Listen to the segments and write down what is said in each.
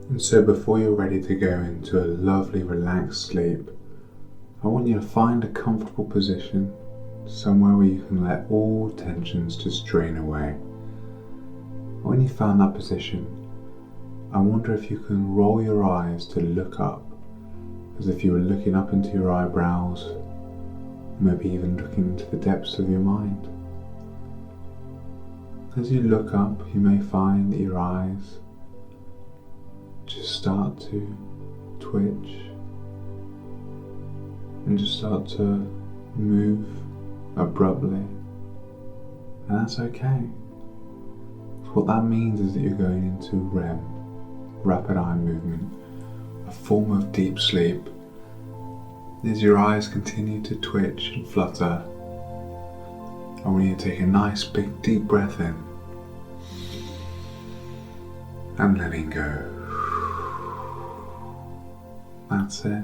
And so before you're ready to go into a lovely relaxed sleep, I want you to find a comfortable position, somewhere where you can let all tensions just drain away. When you found that position, I wonder if you can roll your eyes to look up, as if you were looking up into your eyebrows, maybe even looking into the depths of your mind. As you look up, you may find that your eyes just start to twitch and just start to move abruptly, and that's okay. What that means is that you're going into REM, rapid eye movement, a form of deep sleep. As your eyes continue to twitch and flutter, I want you to take a nice big deep breath in and letting go. That's it.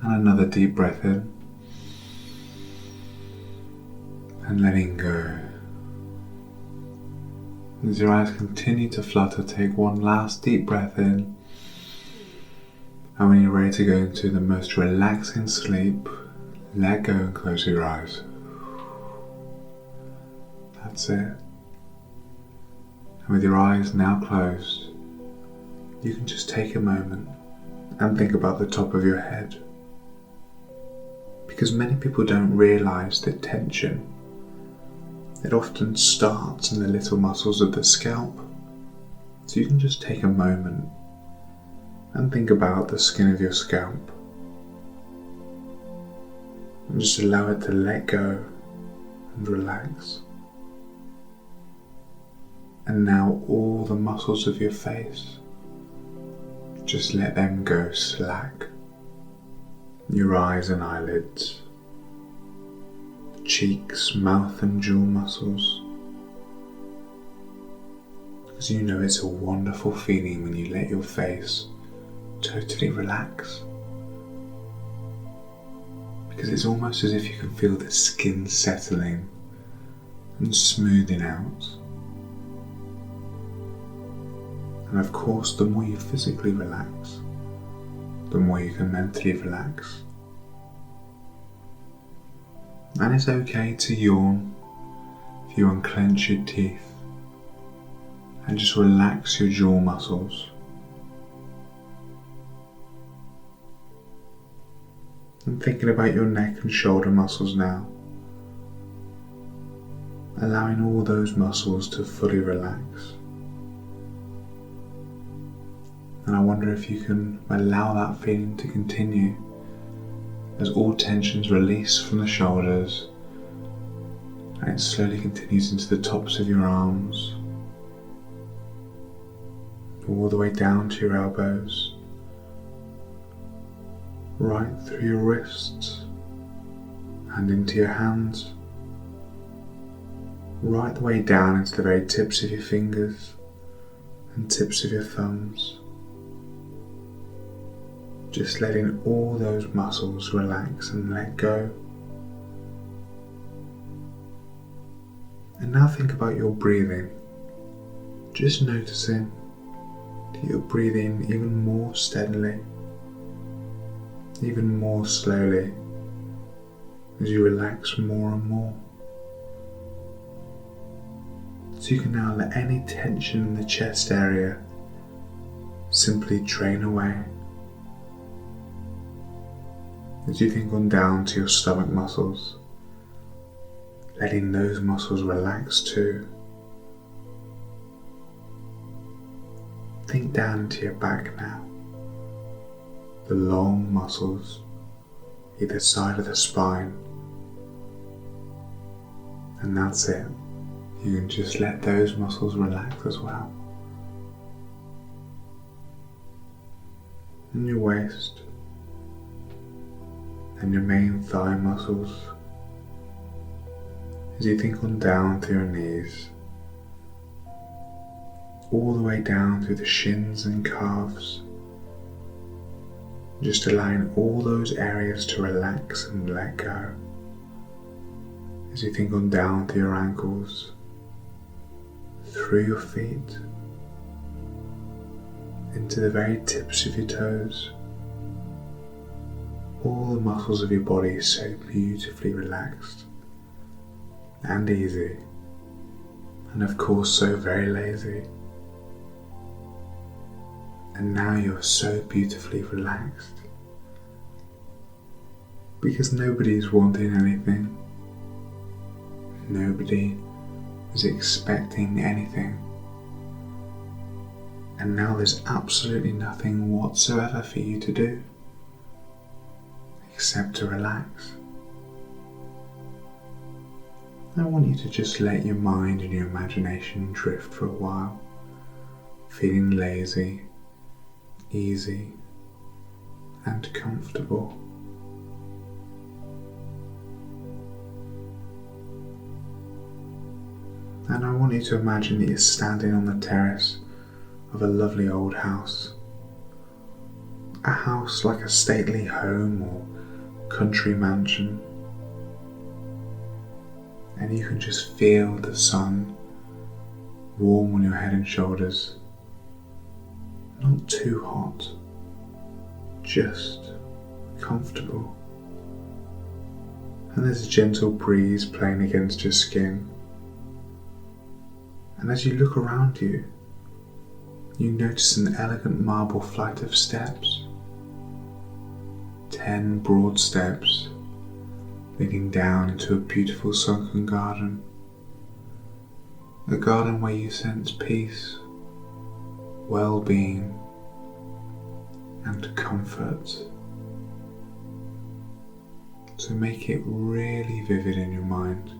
And another deep breath in and letting go. As your eyes continue to flutter, take one last deep breath in, and when you're ready to go into the most relaxing sleep, let go and close your eyes. That's it. And with your eyes now closed, you can just take a moment and think about the top of your head. Because many people don't realise that tension, it often starts in the little muscles of the scalp. So you can just take a moment and think about the skin of your scalp. And just allow it to let go and relax. And now all the muscles of your face, just let them go slack. Your eyes and eyelids, cheeks, mouth and jaw muscles. Because you know it's a wonderful feeling when you let your face totally relax. Because it's almost as if you can feel the skin settling and smoothing out. And of course, the more you physically relax, the more you can mentally relax. And it's okay to yawn if you unclench your teeth and just relax your jaw muscles. And thinking about your neck and shoulder muscles now, allowing all those muscles to fully relax. And I wonder if you can allow that feeling to continue as all tensions release from the shoulders and it slowly continues into the tops of your arms, all the way down to your elbows, right through your wrists and into your hands, right the way down into the very tips of your fingers and tips of your thumbs. Just letting all those muscles relax and let go. And now think about your breathing. Just noticing that you're breathing even more steadily, even more slowly, as you relax more and more. So you can now let any tension in the chest area simply drain away. As you think on down to your stomach muscles, letting those muscles relax too. Think down into your back now, the long muscles either side of the spine, and that's it. You can just let those muscles relax as well. And your waist, and your main thigh muscles, as you think on down to your knees, all the way down through the shins and calves, just allowing all those areas to relax and let go. As you think on down to your ankles, through your feet, into the very tips of your toes. All the muscles of your body so beautifully relaxed and easy, and of course so very lazy. And now you're so beautifully relaxed because nobody's wanting anything. Nobody is expecting anything. And now there's absolutely nothing whatsoever for you to do except to relax. I want you to just let your mind and your imagination drift for a while, feeling lazy, easy, and comfortable. And I want you to imagine that you're standing on the terrace of a lovely old house. A house like a stately home or country mansion. And you can just feel the sun warm on your head and shoulders. Not too hot, just comfortable. And there's a gentle breeze playing against your skin. And as you look around you, you notice an elegant marble flight of steps. 10 broad steps leading down into a beautiful sunken garden. A garden where you sense peace, well-being, and comfort. So make it really vivid in your mind.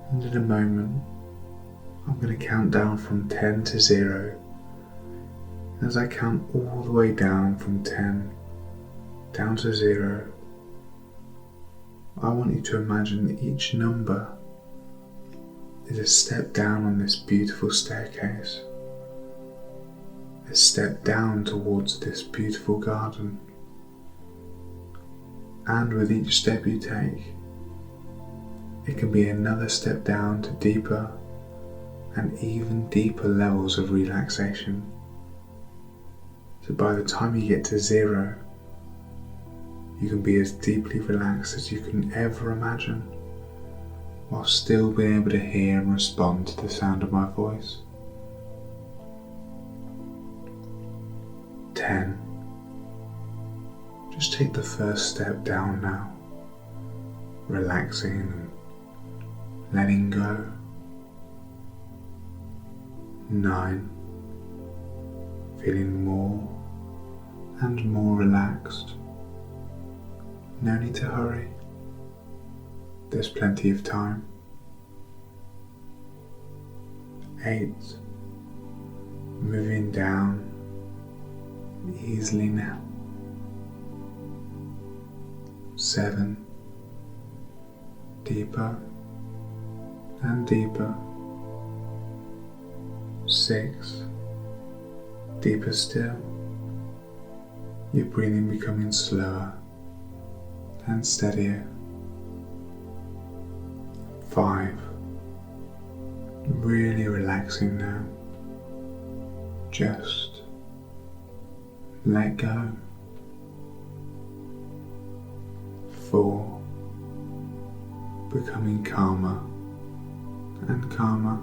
And in a moment, I'm going to count down from 10 to 0. As I count all the way down from 10 down to 0, I want you to imagine that each number is a step down on this beautiful staircase, a step down towards this beautiful garden. And with each step you take, it can be another step down to deeper and even deeper levels of relaxation. So by the time you get to 0, you can be as deeply relaxed as you can ever imagine, while still being able to hear and respond to the sound of my voice. 10. Just take the first step down now, relaxing and letting go. 9. Feeling more and more relaxed. No need to hurry. There's plenty of time. 8. Moving down easily now. 7. Deeper and deeper. 6. Deeper still. Your breathing becoming slower and steadier. 5. Really relaxing now. Just let go. 4. Becoming calmer and calmer.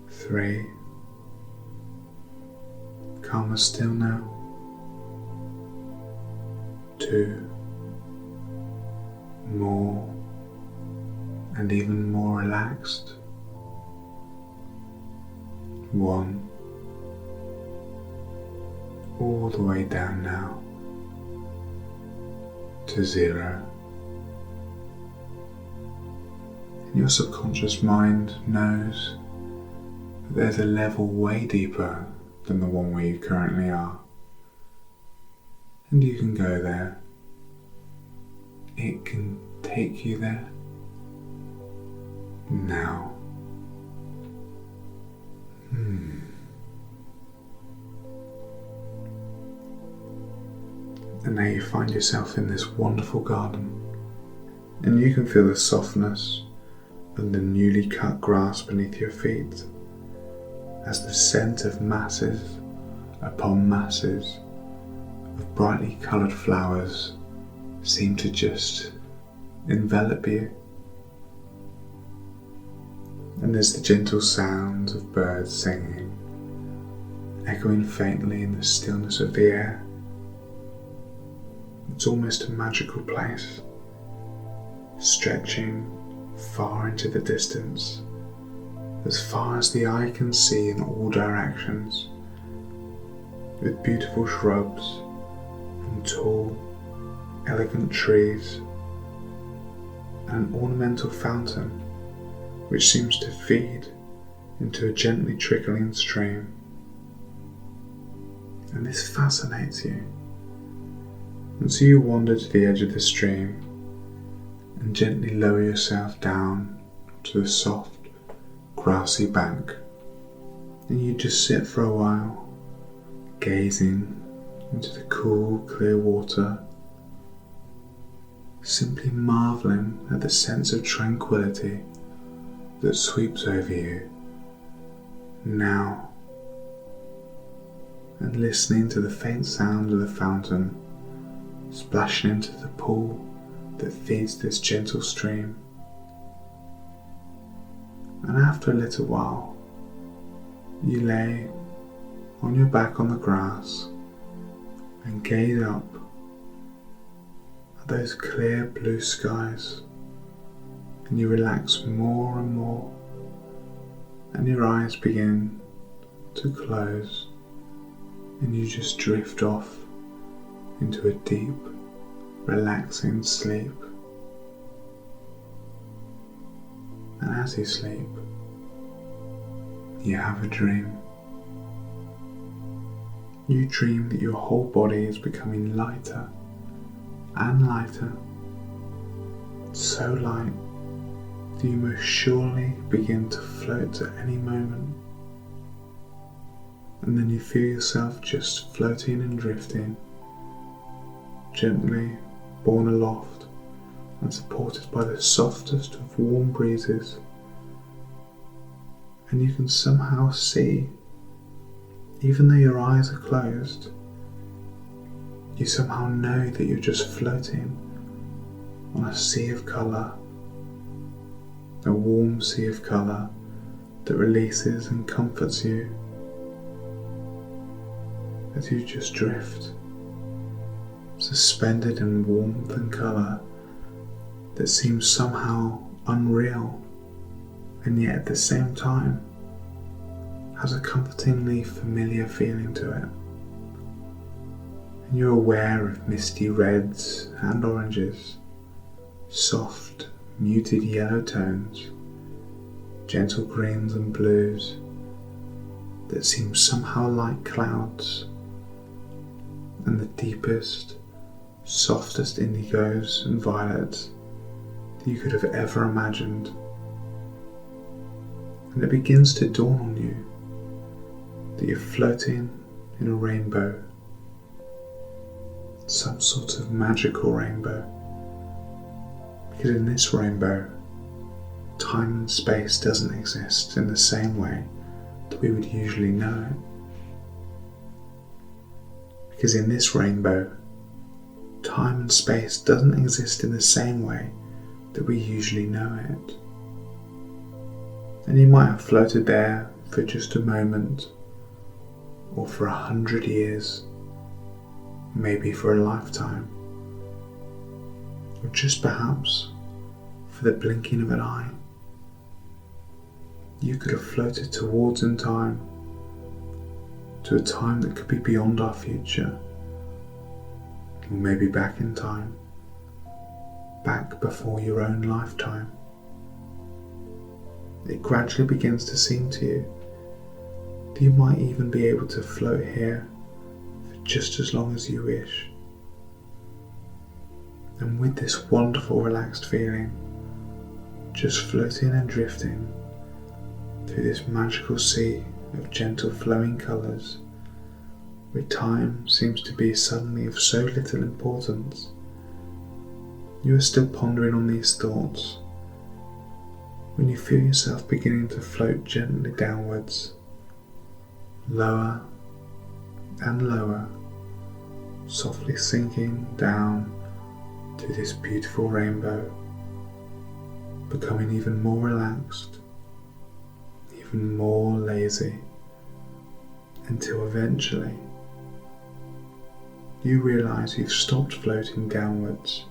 3. Calmer still now. 2. More and even more relaxed. 1. All the way down now to 0. And your subconscious mind knows that there's a level way deeper than the one where you currently are. And you can go there. It can take you there. Now. And now you find yourself in this wonderful garden, and you can feel the softness of the newly cut grass beneath your feet, as the scent of masses upon masses of brightly coloured flowers seem to just envelop you. And there's the gentle sound of birds singing, echoing faintly in the stillness of the air. It's almost a magical place, stretching far into the distance, as far as the eye can see in all directions, with beautiful shrubs and tall, elegant trees, and an ornamental fountain which seems to feed into a gently trickling stream. And this fascinates you, and so you wander to the edge of the stream and gently lower yourself down to the soft, grassy bank, and you just sit for a while, gazing into the cool, clear water, simply marvelling at the sense of tranquility that sweeps over you now, and listening to the faint sound of the fountain splashing into the pool that feeds this gentle stream. And after a little while, you lay on your back on the grass and gaze up at those clear blue skies, and you relax more and more, and your eyes begin to close, and you just drift off into a deep, relaxing sleep. And as you sleep, you have a dream. You dream that your whole body is becoming lighter and lighter, so light that you most surely begin to float at any moment. And then you feel yourself just floating and drifting, gently borne aloft and supported by the softest of warm breezes. And you can somehow see, even though your eyes are closed, you somehow know that you're just floating on a sea of colour, a warm sea of colour that releases and comforts you as you just drift, suspended in warmth and colour that seems somehow unreal, and yet at the same time has a comfortingly familiar feeling to it. And you're aware of misty reds and oranges, soft, muted yellow tones, gentle greens and blues that seem somehow like clouds, and the deepest, softest indigos and violets that you could have ever imagined. And it begins to dawn on you that you're floating in a rainbow, some sort of magical rainbow, because in this rainbow, time and space doesn't exist in the same way that we would usually know it. Because in this rainbow, time and space doesn't exist in the same way that we usually know it. And you might have floated there for just a moment, or for 100 years, maybe for a lifetime, or just perhaps for the blinking of an eye. You could have floated towards in time, to a time that could be beyond our future, or maybe back in time, back before your own lifetime. It gradually begins to seem to you that you might even be able to float here for just as long as you wish. And with this wonderful relaxed feeling, just floating and drifting through this magical sea of gentle flowing colours, where time seems to be suddenly of so little importance, you are still pondering on these thoughts when you feel yourself beginning to float gently downwards lower and lower, softly sinking down to this beautiful rainbow, becoming even more relaxed, even more lazy, until eventually you realize you've stopped floating downwards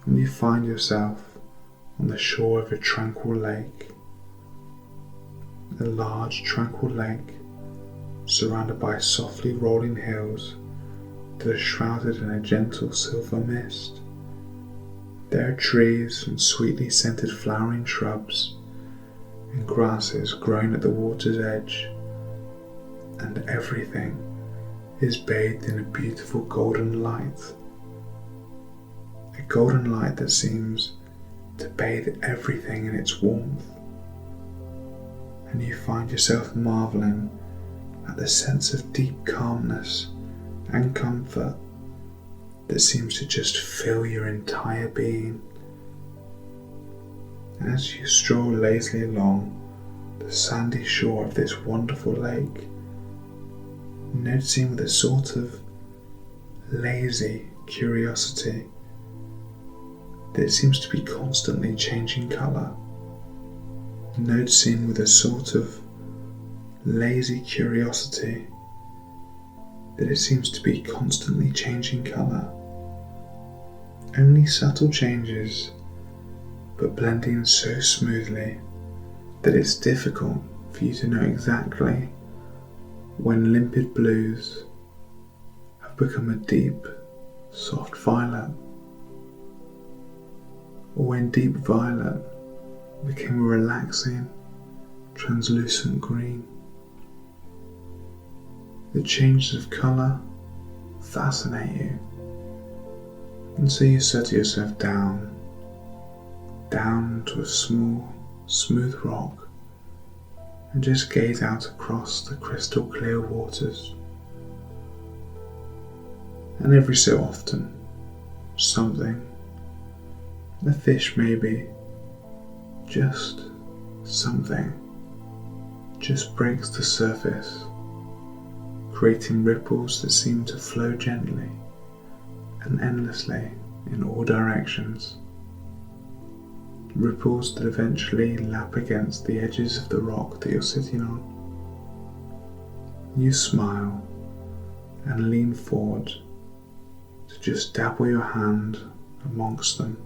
and you find yourself on the shore of a tranquil lake. A large tranquil lake surrounded by softly rolling hills that are shrouded in a gentle silver mist. There are trees and sweetly scented flowering shrubs and grasses growing at the water's edge, and everything is bathed in a beautiful golden light. A golden light that seems to bathe everything in its warmth. And you find yourself marveling at the sense of deep calmness and comfort that seems to just fill your entire being. And as you stroll lazily along the sandy shore of this wonderful lake, noticing with a sort of lazy curiosity that it seems to be constantly changing colour, noticing with a sort of lazy curiosity that it seems to be constantly changing colour. Only subtle changes, but blending so smoothly that it's difficult for you to know exactly when limpid blues have become a deep, soft violet, or when deep violet became a relaxing, translucent green. The changes of colour fascinate you, and so you settle yourself down to a small, smooth rock and just gaze out across the crystal clear waters. And every so often, something, a fish maybe, just something, just breaks the surface, creating ripples that seem to flow gently and endlessly in all directions. Ripples that eventually lap against the edges of the rock that you're sitting on. You smile and lean forward to just dabble your hand amongst them.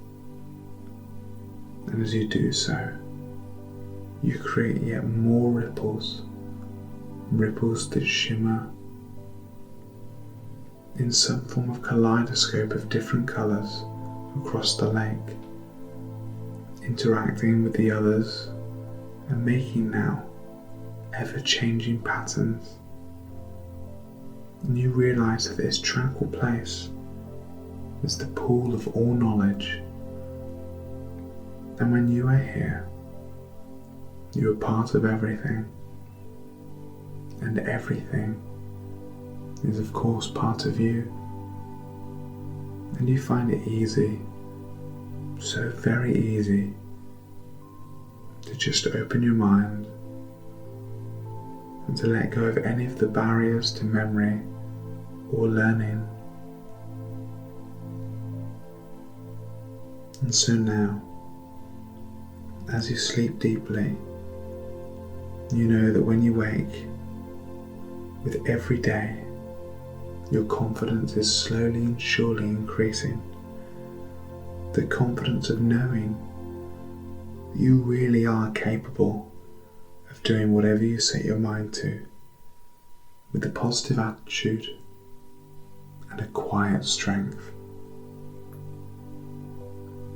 And as you do so, you create yet more ripples that shimmer in some form of kaleidoscope of different colours across the lake, interacting with the others and making now ever-changing patterns. And you realise that this tranquil place is the pool of all knowledge, and when you are here, you are part of everything, and everything is of course part of you, and you find it easy, so very easy, to just open your mind and to let go of any of the barriers to memory or learning. And so now, as you sleep deeply, you know that when you wake, with every day, your confidence is slowly and surely increasing. The confidence of knowing that you really are capable of doing whatever you set your mind to, with a positive attitude and a quiet strength.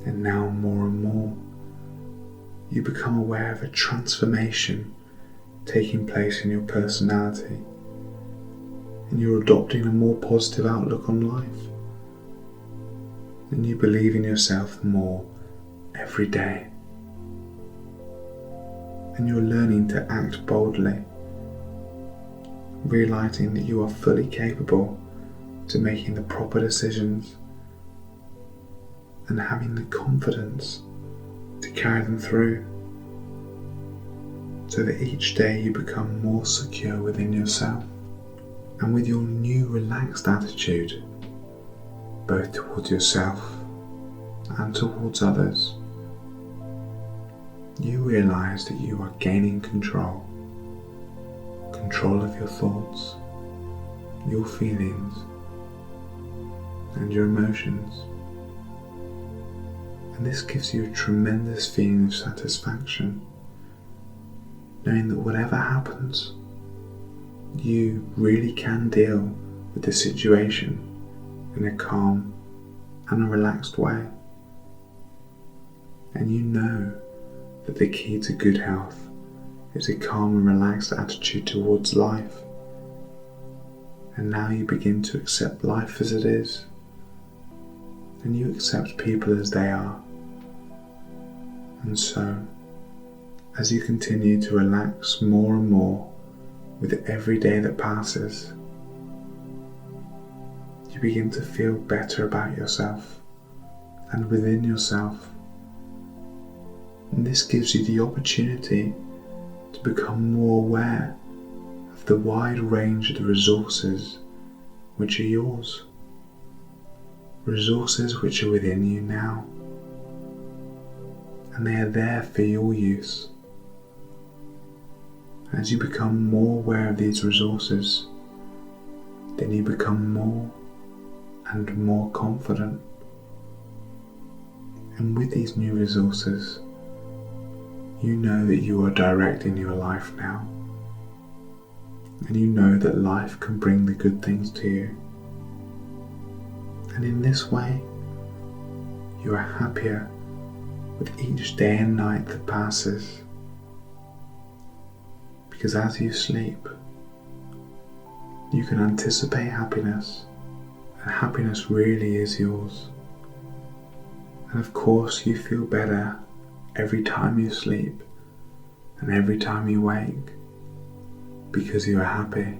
And now more and more, you become aware of a transformation taking place in your personality, and you're adopting a more positive outlook on life, and you believe in yourself more every day, and you're learning to act boldly, realizing that you are fully capable to making the proper decisions and having the confidence to carry them through. so that each day you become more secure within yourself. And with your new relaxed attitude, both towards yourself and towards others, you realize that you are gaining control of your thoughts, your feelings, and your emotions. And this gives you a tremendous feeling of satisfaction, knowing that whatever happens, you really can deal with the situation in a calm and a relaxed way. And you know that the key to good health is a calm and relaxed attitude towards life. And now you begin to accept life as it is, and you accept people as they are. And so, as you continue to relax more and more with every day that passes, you begin to feel better about yourself and within yourself. And this gives you the opportunity to become more aware of the wide range of the resources which are yours. Resources which are within you now. And they are there for your use. As you become more aware of these resources, then you become more and more confident. And with these new resources, you know that you are directing your life now. And you know that life can bring the good things to you. And in this way, you are happier with each day and night that passes. Because as you sleep, you can anticipate happiness, and happiness really is yours. And of course you feel better every time you sleep and every time you wake, because you are happy.